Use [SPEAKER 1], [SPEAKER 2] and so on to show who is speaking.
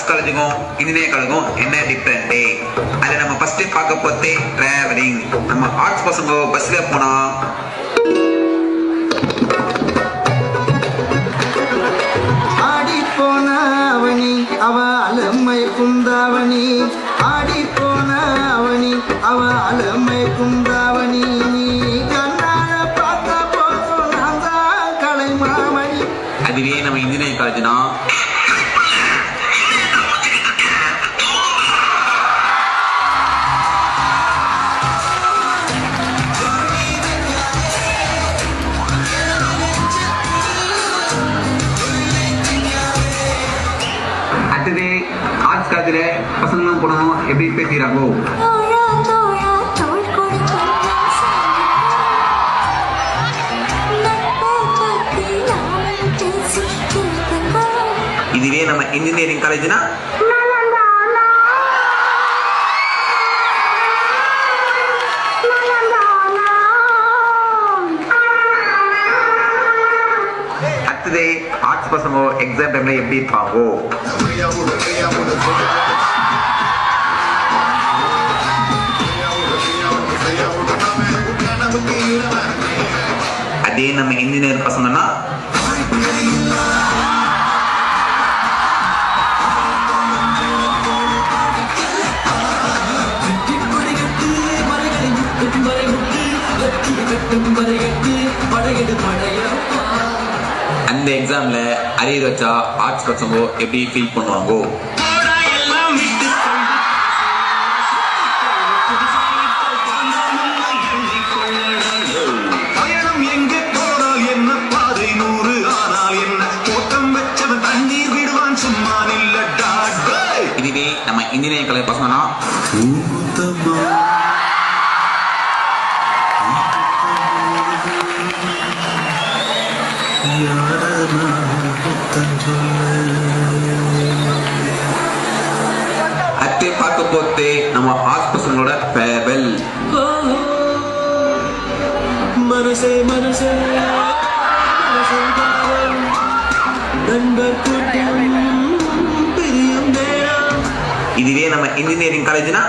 [SPEAKER 1] Arts காலேஜுக்கும் engineering காலேஜுக்கும் என்ன different? அதை நம்ம ஃபர்ஸ்ட் பார்க்க போதே டிராவலிங். நம்ம ஆர்ட்ஸ் பசங்க பஸ்ல போனா
[SPEAKER 2] ஆடி போன அவனி அவ அலமை குந்தாவணி, ஆடி போன அவனி அவ அலமை குந்தாவணி, கண்ணால பார்த்த போதும் நான் தான் கலைமாமணி.
[SPEAKER 1] அதுவே நம்ம இன்ஜினியரிங் காலேஜ்னா அடுத்தது ஆர்ட்ஸ் காலேஜில் பசங்களும் போனோம் எப்படி பேசுகிறாங்கோ? இதுவே நம்ம இன்ஜினியரிங் காலேஜ்னா அடுத்தது ஆர்ட்ஸ் பசங்க எக்ஸாம் டைம்ல எப்படி இருப்பாங்கோ? அதே நம்ம இன்ஜினியர் பசங்கன்னா அந்த எக்ஸாம்ல அரியர் வச்சா ஆர்ட்ஸ் பசங்க எப்படி ஃபீல் பண்ணுவாங்கோ? இதுவே நம்ம இன்ஜினியரிங் காலேஜ் பசங்கன்னா அத்தை பார்க்க போத்தே நம்ம ஆர்ட்ஸ் பசங்களோட ஃபேர்வெல்.
[SPEAKER 2] மனசே மனசே நண்பர் கூட்டம் பிரியும் நேரம்.
[SPEAKER 1] இதுவே நம்ம இன்ஜினியரிங் காலேஜ்னா